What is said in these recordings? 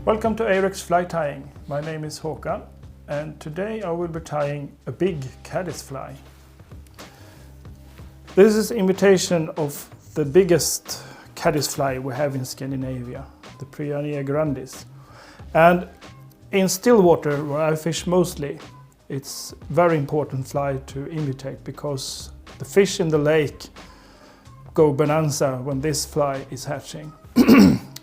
Welcome to Ahrex fly tying. My name is Håkan and today I will be tying a big caddis fly. This is an imitation of the biggest caddis fly we have in Scandinavia, the Grandis. And in still water, where I fish mostly, it's very important fly to imitate because the fish in the lake go bonanza when this fly is hatching.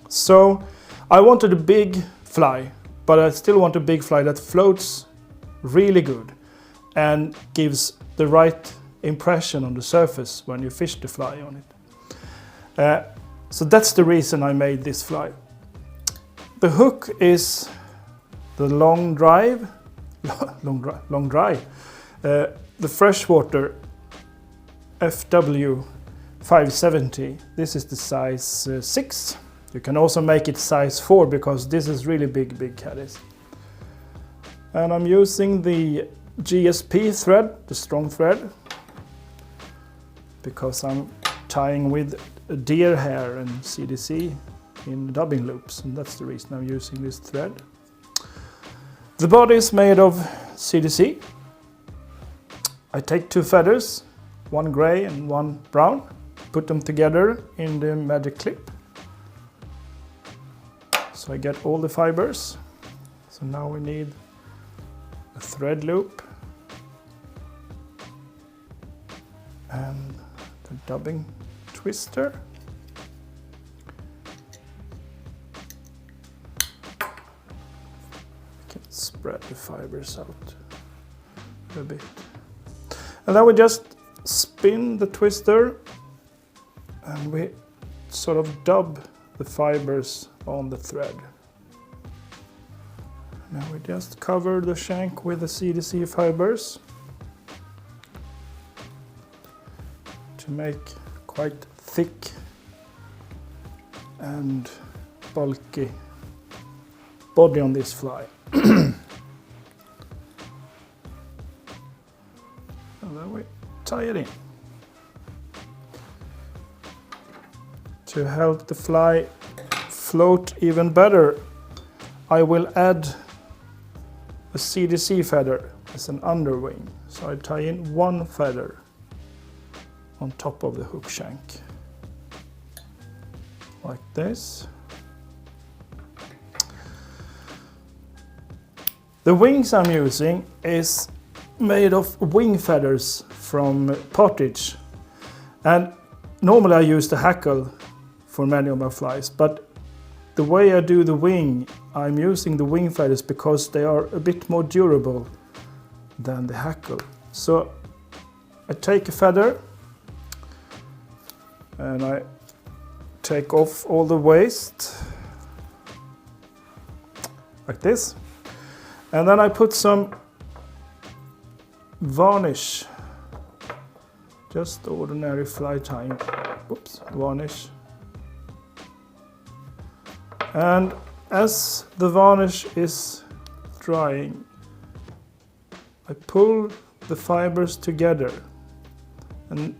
So I wanted a big fly, but I still want a big fly that floats really good and gives the right impression on the surface when you fish the fly on it. So that's the reason I made this fly. The hook is the long dry, the freshwater FW 570. This is the size 6. You can also make it size 4 because this is really big caddis. And I'm using the GSP thread, the strong thread, because I'm tying with deer hair and CDC in dubbing loops, and that's the reason I'm using this thread. The body is made of CDC. I take 2 feathers, one gray and one brown, put them together in the magic clip. So I get all the fibers. So now we need a thread loop and the dubbing twister. We can spread the fibers out a bit. And then we just spin the twister and we sort of dub the fibers on the thread. Now we just cover the shank with the CDC fibers to make quite thick and bulky body on this fly. And then we tie it in. To help the fly float even better, I will add a CDC feather as an underwing. So I tie in 1 feather on top of the hook shank, like this. The wings I'm using is made of wing feathers from partridge, and normally I use the hackle for many of my flies, but the way I do the wing, I'm using the wing feathers because they are a bit more durable than the hackle. So I take a feather and I take off all the waste like this, and then I put some varnish, just ordinary fly tying, varnish. And as the varnish is drying, I pull the fibers together, and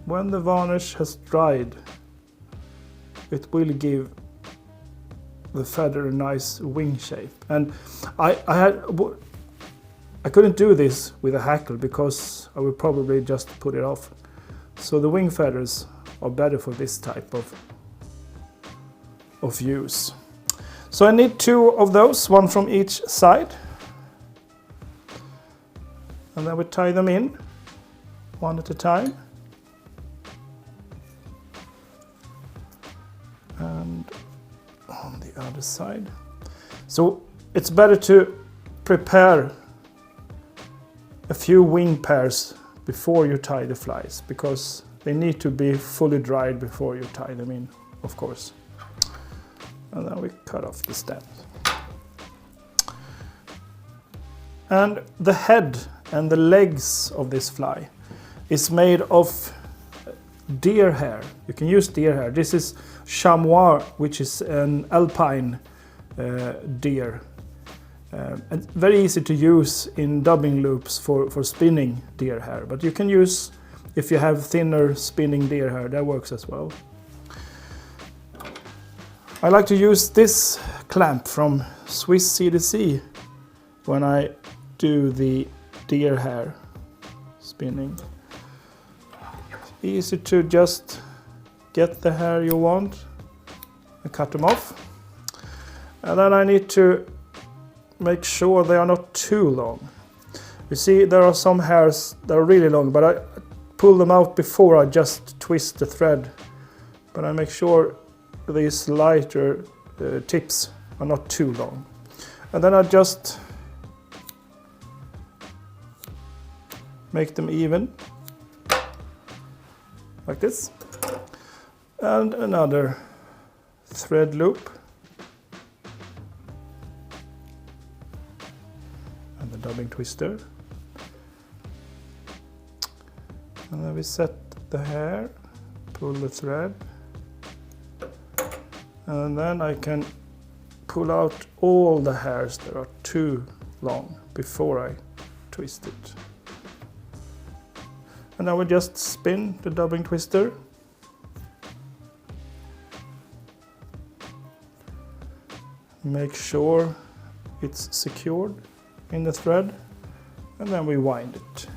when the varnish has dried, it will give the feather a nice wing shape. And I couldn't do this with a hackle because I would probably just put it off. So the wing feathers are better for this type of use. So I need 2 of those, 1 from each side. And then we tie them in, 1 at a time. And on the other side. So it's better to prepare a few wing pairs before you tie the flies, because they need to be fully dried before you tie them in, of course. And then we cut off the stems. And the head and the legs of this fly is made of deer hair. You can use deer hair. This is chamois, which is an alpine deer. And very easy to use in dubbing loops for spinning deer hair. But you can use, if you have thinner spinning deer hair, that works as well. I like to use this clamp from Swiss CDC when I do the deer hair spinning. It's easy to just get the hair you want and cut them off. And then I need to make sure they are not too long. You see, there are some hairs that are really long, but I pull them out before I just twist the thread. But I make sure these lighter tips are not too long. And then I just make them even, like this. And another thread loop. And the dubbing twister. And then we set the hair, pull the thread, and then I can pull out all the hairs that are too long before I twist it. And I will just spin the dubbing twister. Make sure it's secured in the thread, and then we wind it.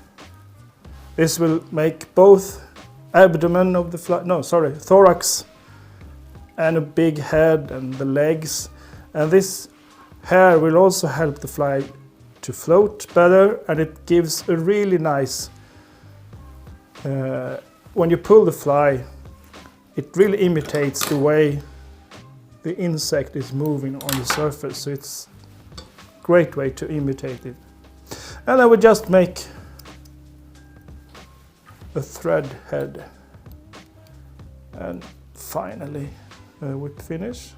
This will make both abdomen of the fly, thorax, and a big head and the legs. And this hair will also help the fly to float better, and it gives a really nice, when you pull the fly, it really imitates the way the insect is moving on the surface. So it's a great way to imitate it. And I will just make a thread head, and finally whip finish.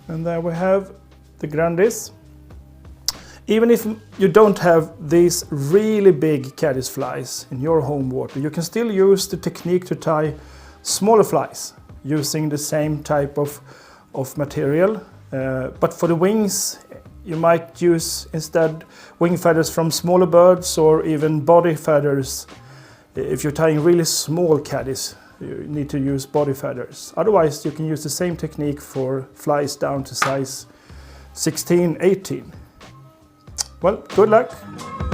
And there we have the Grandis. Even if you don't have these really big caddis flies in your home water, you can still use the technique to tie smaller flies using the same type of material. But for the wings, you might use instead wing feathers from smaller birds, or even body feathers. If you're tying really small caddis, you need to use body feathers. Otherwise, you can use the same technique for flies down to size 16, 18. Well, good luck!